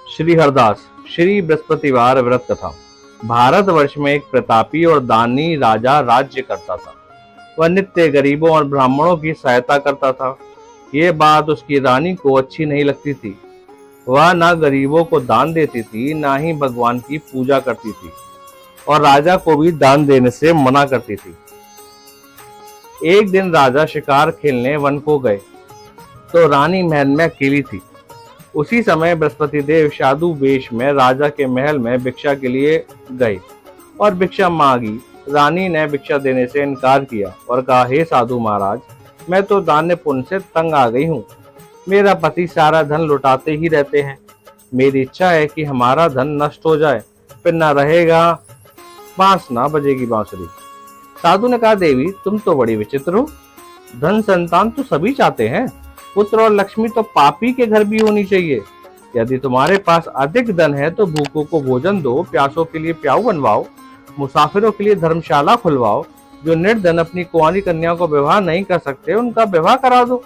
श्री हरदास श्री बृहस्पतिवार व्रत कथा। भारतवर्ष में एक प्रतापी और दानी राजा राज्य करता था। वह नित्य गरीबों और ब्राह्मणों की सहायता करता था। ये बात उसकी रानी को अच्छी नहीं लगती थी। वह न गरीबों को दान देती थी, ना ही भगवान की पूजा करती थी, और राजा को भी दान देने से मना करती थी। एक दिन राजा शिकार खेलने वन को गए तो रानी महल में अकेली थी। उसी समय बृहस्पति देव साधु वेश में राजा के महल में भिक्षा के लिए गए और भिक्षा मांगी। रानी ने भिक्षा देने से इनकार किया और कहा, हे साधु महाराज, मैं तो दान्य पुण्य से तंग आ गई हूँ। मेरा पति सारा धन लुटाते ही रहते हैं। मेरी इच्छा है कि हमारा धन नष्ट हो जाए, फिर ना रहेगा बांस ना बजेगी बांसुरी। साधु ने कहा, देवी तुम तो बड़ी विचित्र हो। धन संतान तो सभी चाहते हैं, पुत्र और लक्ष्मी तो पापी के घर भी होनी चाहिए। यदि तुम्हारे पास अधिक धन है तो भूखों को भोजन दो, प्यासों के लिए प्याऊ बनवाओ, मुसाफिरों के लिए धर्मशाला खुलवाओ। जो निर्धन अपनी कुंवारी कन्या को विवाह नहीं कर सकते उनका विवाह करा दो।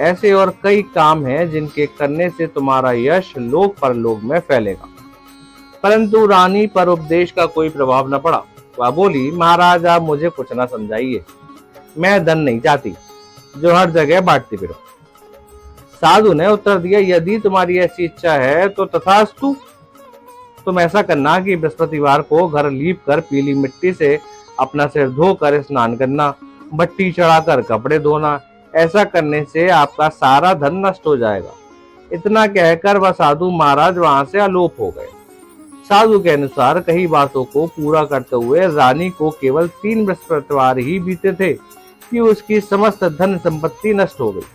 ऐसे और कई काम हैं जिनके करने से तुम्हारा यश लोक परलोक में फैलेगा। परंतु रानी पर उपदेश का कोई प्रभाव न पड़ा। वह बोली, महाराज आप मुझे कुछ न समझाइए, मैं धन नहीं चाहती जो हर जगह बांटती फिरो। साधु ने उत्तर दिया, यदि तुम्हारी ऐसी इच्छा है तो तथास्तु। तुम ऐसा करना कि बृहस्पतिवार को घर लीप कर पीली मिट्टी से अपना सिर धोकर स्नान करना, भट्टी चढ़ाकर कपड़े धोना। ऐसा करने से आपका सारा धन नष्ट हो जाएगा। इतना कहकर वह साधु महाराज वहां से अलोप हो गए। साधु के अनुसार कई बातों को पूरा करते हुए रानी को केवल 3 बृहस्पतिवार ही बीते थे कि उसकी समस्त धन संपत्ति नष्ट हो गई।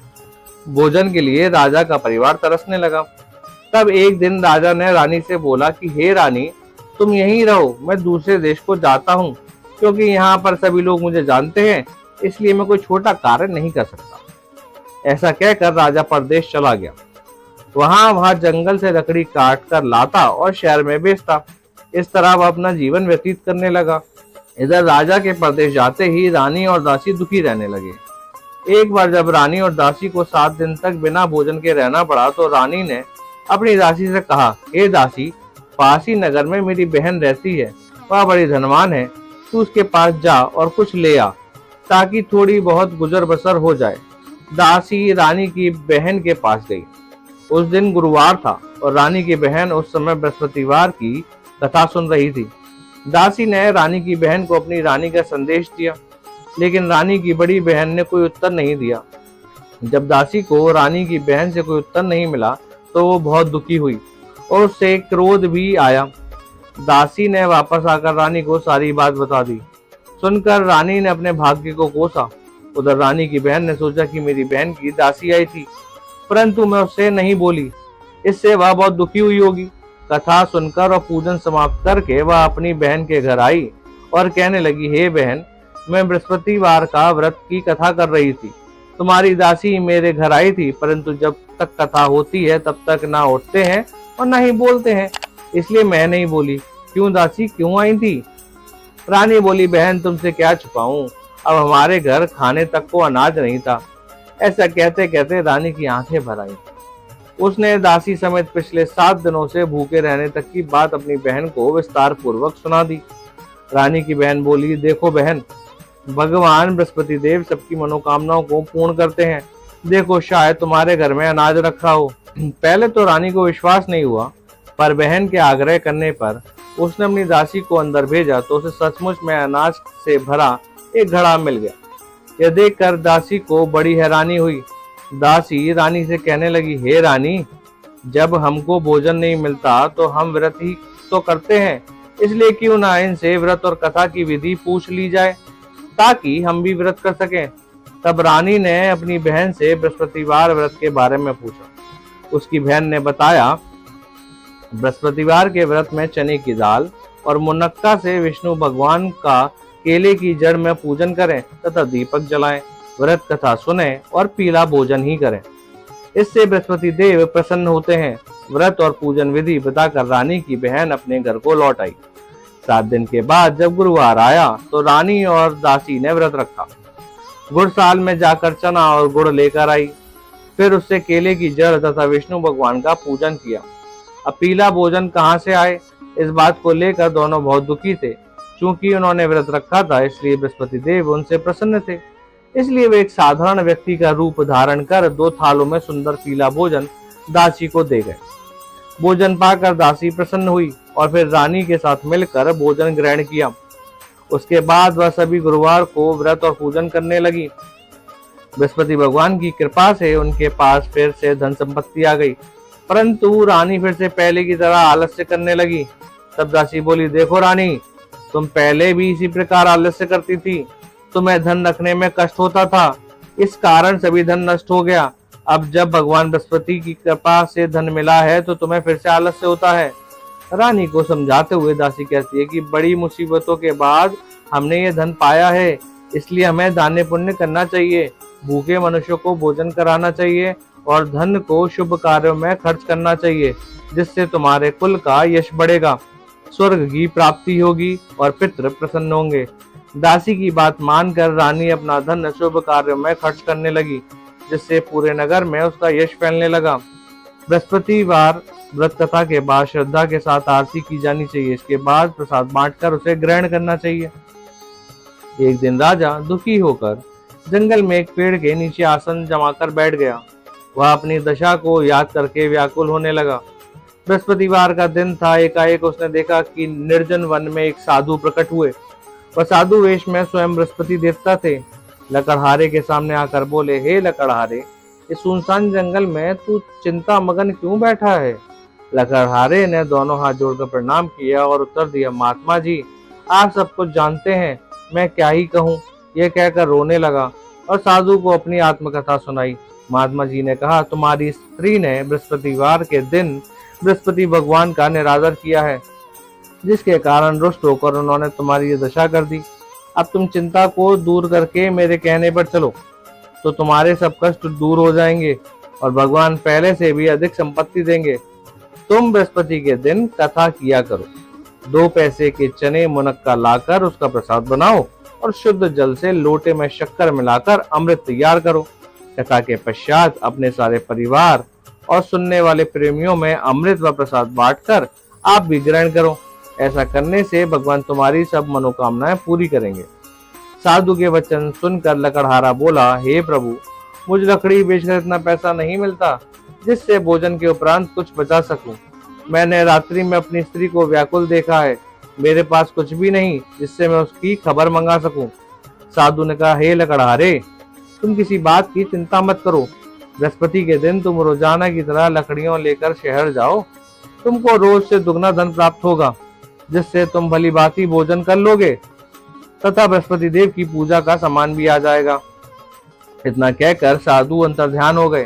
भोजन के लिए राजा का परिवार तरसने लगा। तब एक दिन राजा ने रानी से बोला कि हे रानी, तुम यहीं रहो, मैं दूसरे देश को जाता हूँ, क्योंकि यहाँ पर सभी लोग मुझे जानते हैं, इसलिए मैं कोई छोटा कार्य नहीं कर सकता। ऐसा कहकर राजा परदेश चला गया। वहां जंगल से लकड़ी काट कर लाता और शहर में बेचता। इस तरह वह अपना जीवन व्यतीत करने लगा। इधर राजा के परदेश जाते ही रानी और दासी दुखी रहने लगे। एक बार जब रानी और दासी को 7 दिन तक बिना भोजन के रहना पड़ा तो रानी ने अपनी दासी से कहा, हे दासी, पास ही नगर में मेरी बहन रहती है, वह बड़ी धनवान है, तू उसके पास जा और कुछ ले आ ताकि थोड़ी बहुत गुजर बसर हो जाए। दासी रानी की बहन के पास गई। उस दिन गुरुवार था और रानी की बहन उस समय बृहस्पतिवार की कथा सुन रही थी। दासी ने रानी की बहन को अपनी रानी का संदेश दिया, लेकिन रानी की बड़ी बहन ने कोई उत्तर नहीं दिया। जब दासी को रानी की बहन से कोई उत्तर नहीं मिला तो वो बहुत दुखी हुई और उससे क्रोध भी आया। दासी ने वापस आकर रानी को सारी बात बता दी। सुनकर रानी ने अपने भाग्य को कोसा। उधर रानी की बहन ने सोचा कि मेरी बहन की दासी आई थी, परंतु मैं उससे नहीं बोली, इससे वह बहुत दुखी हुई होगी। कथा सुनकर और पूजन समाप्त करके वह अपनी बहन के घर आई और कहने लगी, हे बहन, मैं बृहस्पतिवार का व्रत की कथा कर रही थी। तुम्हारी दासी मेरे घर आई थी, परंतु जब तक कथा होती है तब तक ना उठते हैं और ना ही बोलते हैं, इसलिए मैं नहीं बोली। क्यों दासी, क्यों आई थी? रानी बोली, बहन तुमसे क्या छुपाऊं, अब हमारे घर खाने तक को अनाज नहीं था। ऐसा कहते कहते रानी की आंखें भर आई। उसने दासी समेत पिछले 7 दिनों से भूखे रहने तक की बात अपनी बहन को विस्तार पूर्वक सुना दी। रानी की बहन बोली, देखो बहन, भगवान बृहस्पति देव सबकी मनोकामनाओं को पूर्ण करते हैं। देखो, शायद तुम्हारे घर में अनाज रखा हो। पहले तो रानी को विश्वास नहीं हुआ, पर बहन के आग्रह करने पर उसने अपनी दासी को अंदर भेजा तो उसे सचमुच में अनाज से भरा एक घड़ा मिल गया। यह देखकर दासी को बड़ी हैरानी हुई। दासी रानी से कहने लगी, हे रानी, जब हमको भोजन नहीं मिलता तो हम व्रत ही तो करते हैं, इसलिए क्यों ना इनसे व्रत और कथा की विधि पूछ ली जाए ताकि हम भी व्रत कर सकें। तब रानी ने अपनी बहन से बृहस्पतिवार व्रत के बारे में पूछा। उसकी बहन ने बताया, बृहस्पतिवार के व्रत में चने की दाल और मुनक्का से विष्णु भगवान का केले की जड़ में पूजन करें तथा दीपक जलाएं, व्रत कथा सुने और पीला भोजन ही करें। इससे बृहस्पति देव प्रसन्न होते हैं। व्रत और पूजन विधि बताकर रानी की बहन अपने घर को लौट आई। 7 दिन के बाद जब गुरुवार आया तो रानी और दासी ने व्रत रखा। गुड़साल में जाकर चना और गुड़ लेकर आई। फिर उससे केले की जड़ तथा विष्णु भगवान का पूजन किया। अब पीला भोजन कहाँ से आए? इस बात को लेकर दोनों बहुत दुखी थे। चूंकि उन्होंने व्रत रखा था, इसलिए बृहस्पति देव उनसे प्रसन्न थे। इसलिए वे एक साधारण व्यक्ति का रूप धारण कर 2 थालों में सुंदर पीला भोजन दासी को दे गए। भोजन पाकर दासी प्रसन्न हुई और फिर रानी के साथ मिलकर भोजन ग्रहण किया। उसके बाद वह सभी गुरुवार को व्रत और पूजन करने लगी। बृहस्पति भगवान की कृपा से उनके पास फिर से धन संपत्ति आ गई, परंतु रानी फिर से पहले की तरह आलस्य करने लगी। तब दासी बोली, देखो रानी, तुम पहले भी इसी प्रकार आलस्य करती थी। तुम्हें धन रखने में कष्ट होता था, इस कारण सभी धन नष्ट हो गया। अब जब भगवान बृहस्पति की कृपा से धन मिला है तो तुम्हें फिर से आलस्य होता है। रानी को समझाते हुए दासी कहती है कि बड़ी मुसीबतों के बाद हमने ये धन पाया है, इसलिए हमें दान पुण्य करना चाहिए, भूखे मनुष्यों को भोजन कराना चाहिए और धन को शुभ कार्यों में खर्च करना चाहिए, जिससे तुम्हारे कुल का यश बढ़ेगा, स्वर्ग की प्राप्ति होगी और पितृ प्रसन्न होंगे। दासी की बात मानकर रानी अपना धन शुभ कार्यों में खर्च करने लगी, जिससे पूरे नगर में उसका यश फैलने लगा। बृहस्पतिवार व्रत कथा के बाद श्रद्धा के साथ आरती की जानी चाहिए। इसके बाद प्रसाद बांटकर उसे ग्रहण करना चाहिए। एक दिन राजा दुखी होकर जंगल में एक पेड़ के नीचे आसन जमाकर बैठ गया। वह अपनी दशा को याद करके व्याकुल होने लगा। बृहस्पतिवार का दिन था। एकाएक उसने देखा कि निर्जन वन में एक साधु प्रकट हुए। वह साधु वेश में स्वयं बृहस्पति देवता थे। लकड़हारे के सामने आकर बोले, हे लकड़हारे, इस सुनसान जंगल में तू चिंता मगन क्यों बैठा है? लकड़हारे ने दोनों हाथ जोड़कर प्रणाम किया और उत्तर दिया, महात्मा जी, आप सब कुछ जानते हैं, मैं क्या ही कहूँ। यह कहकर रोने लगा और साधु को अपनी आत्मकथा सुनाई। महात्मा जी ने कहा, तुम्हारी स्त्री ने बृहस्पतिवार के दिन बृहस्पति भगवान का निरादर किया है, जिसके कारण रुष्ट होकर उन्होंने तुम्हारी ये दशा कर दी। अब तुम चिंता को दूर करके मेरे कहने पर चलो तो तुम्हारे सब कष्ट दूर हो जाएंगे और भगवान पहले से भी अधिक संपत्ति देंगे। तुम बृहस्पति के दिन कथा किया करो। 2 पैसे के चने मुनक्का लाकर उसका प्रसाद बनाओ और शुद्ध जल से लोटे में शक्कर मिलाकर अमृत तैयार करो। कथा के पश्चात अपने सारे परिवार और सुनने वाले प्रेमियों में अमृत व प्रसाद बांटकर आप भी ग्रहण करो। ऐसा करने से भगवान तुम्हारी सब मनोकामनाएं पूरी करेंगे। साधु के वचन सुनकर लकड़हारा बोला, हे प्रभु, मुझ लकड़ी बेचकर इतना पैसा नहीं मिलता जिससे भोजन के उपरांत कुछ बचा सकूं। मैंने रात्रि में अपनी स्त्री को व्याकुल देखा है, मेरे पास कुछ भी नहीं जिससे मैं उसकी खबर मंगा सकूं। साधु ने कहा, हे लकड़हारे, तुम किसी बात की चिंता मत करो। बृहस्पति के दिन तुम रोजाना की तरह लकड़ियों लेकर शहर जाओ। तुमको रोज से दुगना धन प्राप्त होगा, जिससे तुम भली भांति भोजन कर लोगे तथा बृहस्पति देव की पूजा का सामान भी आ जाएगा। इतना कहकर साधु अंतर्ध्यान हो गए।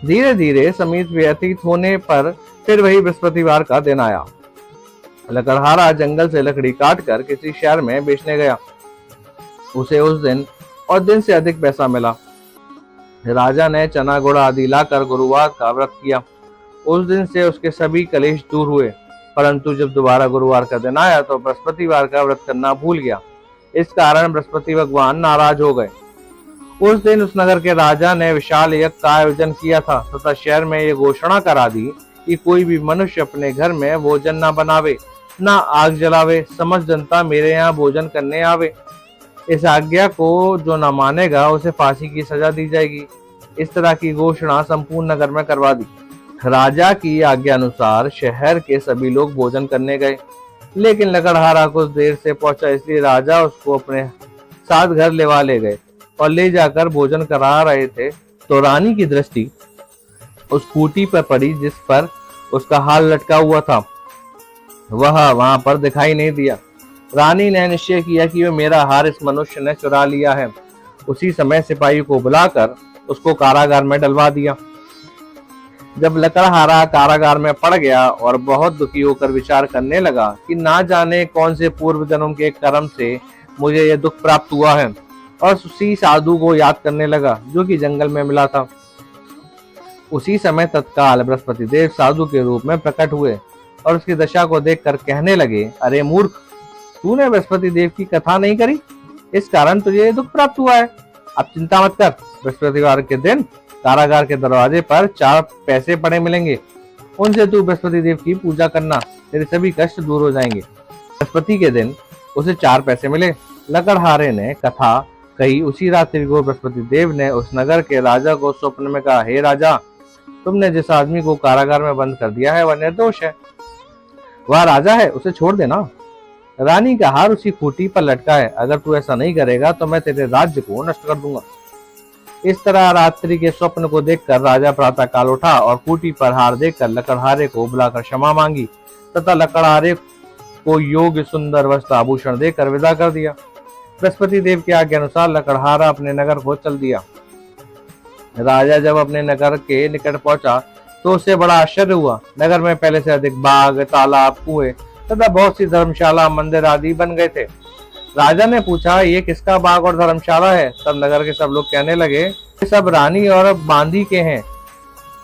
धीरे धीरे समीप व्यतीत होने पर फिर वही बृहस्पतिवार का दिन आया। लकड़हारा जंगल से लकड़ी काटकर किसी शहर में बेचने गया। उसे उस दिन और दिन से अधिक पैसा मिला। राजा ने चना गुड़ आदि लाकर गुरुवार का व्रत किया। उस दिन से उसके सभी कलेश दूर हुए, परंतु जब दोबारा गुरुवार का दिन आया तो बृहस्पतिवार का व्रत करना भूल गया। इस कारण बृहस्पति भगवान नाराज हो गए। उस दिन उस नगर के राजा ने विशाल यज्ञ का आयोजन किया था तथा शहर में ये घोषणा करा दी कि कोई भी मनुष्य अपने घर में भोजन न बनावे, न आग जलावे, समस्त जनता मेरे यहाँ भोजन करने आवे। इस आज्ञा को जो न मानेगा उसे फांसी की सजा दी जाएगी। इस तरह की घोषणा संपूर्ण नगर में करवा दी। राजा की आज्ञा अनुसार शहर के सभी लोग भोजन करने गए, लेकिन लकड़हारा कुछ देर से पहुंचा, इसलिए राजा उसको अपने साथ घर ले गए और ले जाकर भोजन करा रहे थे तो रानी की दृष्टि उस खूंटी पर पड़ी जिस पर उसका हाल लटका हुआ था। वह वहां पर दिखाई नहीं दिया। रानी ने निश्चय किया कि वह मेरा हार इस मनुष्य ने चुरा लिया है। उसी समय सिपाही को बुलाकर उसको कारागार में डलवा दिया। जब लकड़हारा कारागार में पड़ गया और बहुत दुखी होकर विचार करने लगा कि ना जाने कौन से पूर्व जन्म के कर्म से मुझे यह दुख प्राप्त हुआ है, और उसी साधु को याद करने लगा जो कि जंगल में मिला था। उसी समय तत्काल बृहस्पति देव साधु के रूप में प्रकट हुए और उसकी दशा को देखकर कहने लगे, अरे मूर्ख, तूने बृहस्पति देव की कथा नहीं करी, इस कारण तुझे दुख प्राप्त हुआ है। अब चिंता मत कर, बृहस्पतिवार के दिन कारागार के दरवाजे पर 4 पैसे पड़े मिलेंगे उनसे तू बृहस्पति देव की पूजा करना, तेरे सभी कष्ट दूर हो जाएंगे। बृहस्पति के दिन उसे 4 पैसे मिले। लकड़हारे ने कथा कही। उसी रात्रि को बृहस्पति देव ने उस नगर के राजा को स्वप्न में कहा, हे राजा, तुमने जिस आदमी को कारागार में बंद कर दिया है वह निर्दोष है, वह राजा है, उसे छोड़ देना। रानी का हार उसी खूंटी पर लटका है, अगर तू ऐसा नहीं करेगा तो मैं तेरे राज्य को नष्ट कर दूंगा। इस तरह रात्रि के स्वप्न को देखकर राजा प्रातः काल उठा और खूंटी पर हार देखकर लकड़हारे को बुलाकर क्षमा मांगी तथा लकड़हारे को योग्य सुंदर वस्त्र आभूषण देकर विदा कर दिया। बृहस्पति देव के आज्ञा अनुसार लकड़हारा अपने नगर को चल दिया। राजा जब अपने नगर के निकट पहुंचा तो उसे बड़ा आश्चर्य हुआ। नगर में पहले से अधिक बाग, तालाब, कुएं तथा बहुत सी धर्मशाला, मंदिर आदि बन गए थे। राजा ने पूछा, ये किसका बाग और धर्मशाला है? तब नगर के सब लोग कहने लगे, ये सब रानी और बांदी के हैं।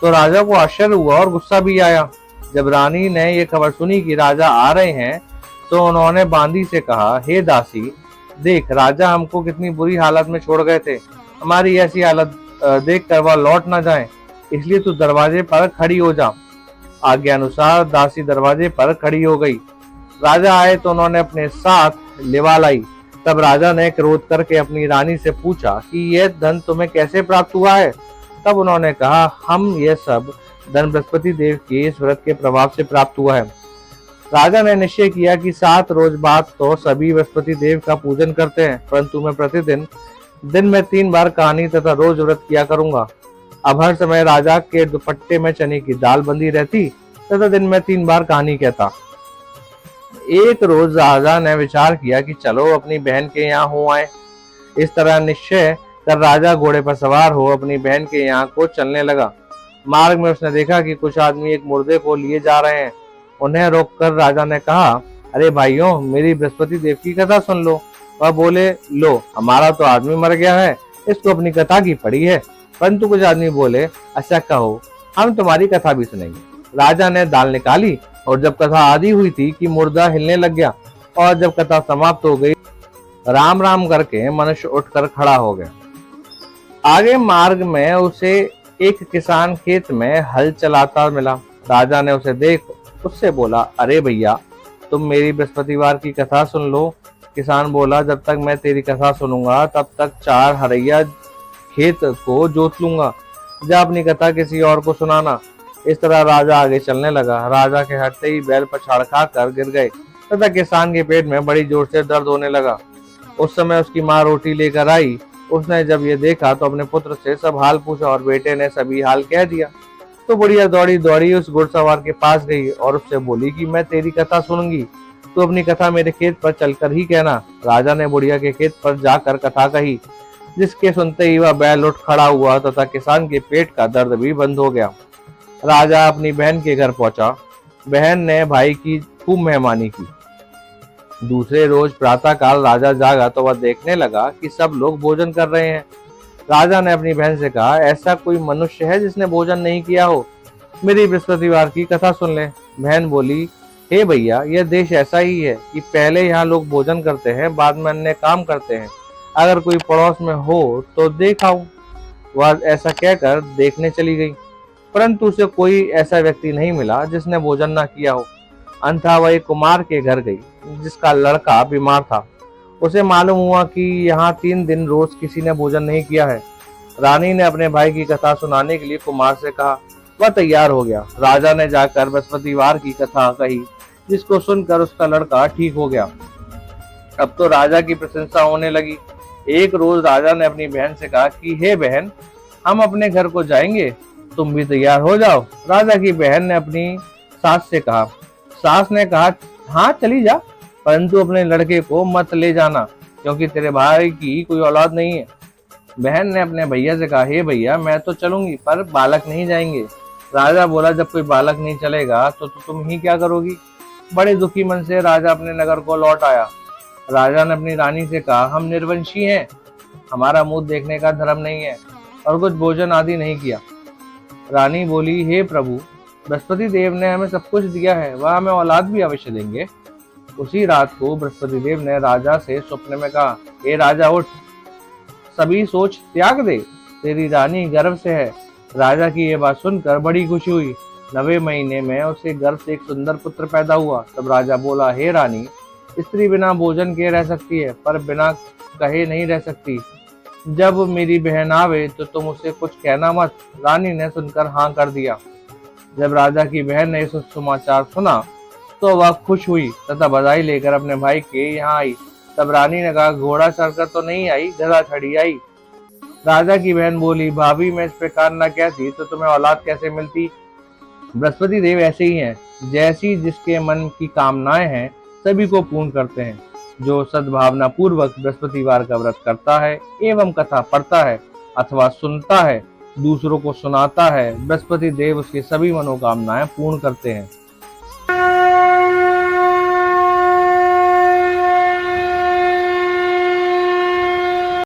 तो राजा को आश्चर्य हुआ और गुस्सा भी आया। जब रानी ने ये खबर सुनी कि राजा आ रहे हैं तो उन्होंने बांदी से कहा, हे दासी, देख राजा हमको कितनी बुरी हालत में छोड़ गए थे, हमारी ऐसी हालत देख कर वह लौट ना जाए, इसलिए तू दरवाजे पर खड़ी हो जा। आज्ञा अनुसार दासी दरवाजे पर खड़ी हो गई। राजा आए तो उन्होंने अपने साथ लिवा लाई। तब राजा ने क्रोध करके अपनी रानी से पूछा कि यह धन तुम्हें कैसे प्राप्त हुआ है? तब उन्होंने कहा, हम ये सब धन बृहस्पति देव के इस व्रत के प्रभाव से प्राप्त हुआ है। राजा ने निश्चय किया कि 7 रोज बाद तो सभी बृहस्पति देव का पूजन करते हैं, परंतु मैं प्रतिदिन दिन में 3 बार कहानी तथा रोज व्रत किया करूंगा। अब हर समय राजा के दुपट्टे में चने की दाल बंधी रहती तथा दिन में 3 बार कहानी कहता। एक रोज राजा ने विचार किया कि चलो अपनी बहन के यहाँ हो आए। इस तरह निश्चय कर राजा घोड़े पर सवार हो अपनी बहन के यहाँ को चलने लगा। मार्ग में उसने देखा कि कुछ आदमी एक मुर्दे को लिए जा रहे हैं। उन्हें रोककर राजा ने कहा, अरे भाइयों, मेरी बृहस्पति देव की कथा सुन लो। वह बोले, लो, हमारा तो आदमी मर गया है, इसको अपनी कथा की पड़ी है। परंतु कुछ आदमी बोले, अच्छा कहो, हम तुम्हारी कथा भी सुनेंगे। राजा ने दाल निकाली और जब कथा आधी हुई थी कि मुर्दा हिलने लग गया, और जब कथा समाप्त हो गई, राम राम करके मनुष्य उठकर खड़ा हो गया। आगे मार्ग में उसे एक किसान खेत में हल चलाता मिला। राजा ने उसे देख उससे बोला, अरे भैया, तुम मेरी बृहस्पतिवार की कथा सुन लो। किसान बोला, जब तक मैं तेरी कथा सुनूंगा तब तक 4 हरैया खेत को जोत लूंगा, जा अपनी कथा किसी और को सुनाना। इस तरह राजा आगे चलने लगा। राजा के हटते ही बैल पछाड़ खाकर गिर गए तथा किसान के पेट में बड़ी जोर से दर्द होने लगा। उस समय उसकी माँ रोटी लेकर आई। उसने जब ये देखा तो अपने पुत्र से सब हाल पूछा और बेटे ने सभी हाल कह दिया। तो बुढ़िया दौड़ी दौड़ी उस घुड़सवार के पास गई और उससे बोली कि मैं तेरी कथा सुनूंगी, तू अपनी कथा मेरे खेत पर चलकर ही कहना। राजा ने बुढ़िया के खेत पर जाकर कथा कही, जिसके सुनते ही वह बैल उठ खड़ा हुआ तथा किसान के पेट का दर्द भी बंद हो गया। राजा अपनी बहन के घर पहुंचा। बहन ने भाई की खूब मेहमानी की। दूसरे रोज प्रातः काल राजा जागा तो वह देखने लगा कि सब लोग भोजन कर रहे हैं। राजा ने अपनी बहन से कहा, ऐसा कोई मनुष्य है जिसने भोजन नहीं किया हो? मेरी बृहस्पतिवार की कथा सुन ले। बहन बोली, हे भैया, यह देश ऐसा ही है कि पहले यहाँ लोग भोजन करते हैं, बाद में अन्य काम करते हैं। अगर कोई पड़ोस में हो तो देखाऊं। वह ऐसा कहकर देखने चली गई, परंतु उसे कोई ऐसा व्यक्ति नहीं मिला जिसने भोजन न किया हो। अंततः वह एक कुमार के घर गई जिसका लड़का बीमार था। उसे मालूम हुआ कि यहाँ 3 दिन रोज किसी ने भोजन नहीं किया है। रानी ने अपने भाई की कथा सुनाने के लिए कुमार से कहा। वह तैयार हो गया। राजा ने जाकर बृहस्पतिवार की कथा कही, जिसको सुनकर उसका लड़का ठीक हो गया। अब तो राजा की प्रशंसा होने लगी। एक रोज राजा ने अपनी बहन से कहा कि हे बहन, हम अपने घर को जाएंगे, तुम भी तैयार हो जाओ। राजा की बहन ने अपनी सास से कहा। सास ने कहा, हाँ चली जा, परंतु अपने लड़के को मत ले जाना, क्योंकि तेरे भाई की कोई औलाद नहीं है। बहन ने अपने भैया से कहा, हे भैया, मैं तो चलूंगी पर बालक नहीं जाएंगे। राजा बोला, जब कोई बालक नहीं चलेगा तो तुम ही क्या करोगी? बड़े दुखी मन से राजा अपने नगर को लौट आया। राजा ने अपनी रानी से कहा, हम निर्वंशी हैं, हमारा मुंह देखने का धर्म नहीं है और कुछ भोजन आदि नहीं किया। रानी बोली, हे प्रभु, बृहस्पति देव ने हमें सब कुछ दिया है, वह हमें औलाद भी अवश्य देंगे। उसी रात को बृहस्पति देव ने राजा से स्वप्न में कहा, हे राजा, उठ, सभी सोच त्याग दे, तेरी रानी गर्भ से है। राजा की ये बात सुनकर बड़ी खुशी हुई। 9वें महीने में उसे गर्भ से एक सुंदर पुत्र पैदा हुआ। तब राजा बोला, हे रानी, स्त्री बिना भोजन के रह सकती है, पर बिना कहे नहीं रह सकती। जब मेरी बहन आवे तो तुम उसे कुछ कहना मत। रानी ने सुनकर हाँ कर दिया। जब राजा की बहन ने इस समाचार सुना तो वह खुश हुई तथा बधाई लेकर अपने भाई के यहाँ आई। तब रानी ने कहा, घोड़ा चढ़कर तो नहीं आई, गधा चढ़ी आई। राजा की बहन बोली, भाभी मैं इस प्रकार न कहती तो तुम्हें औलाद कैसे मिलती। बृहस्पति देव ऐसे ही हैं, जैसी जिसके मन की कामनाएं हैं सभी को पूर्ण करते हैं। जो सद्भावना पूर्वक बृहस्पतिवार का व्रत करता है एवं कथा पढ़ता है अथवा सुनता है, दूसरों को सुनाता है, बृहस्पति देव उसकी सभी मनोकामनाएं पूर्ण करते हैं।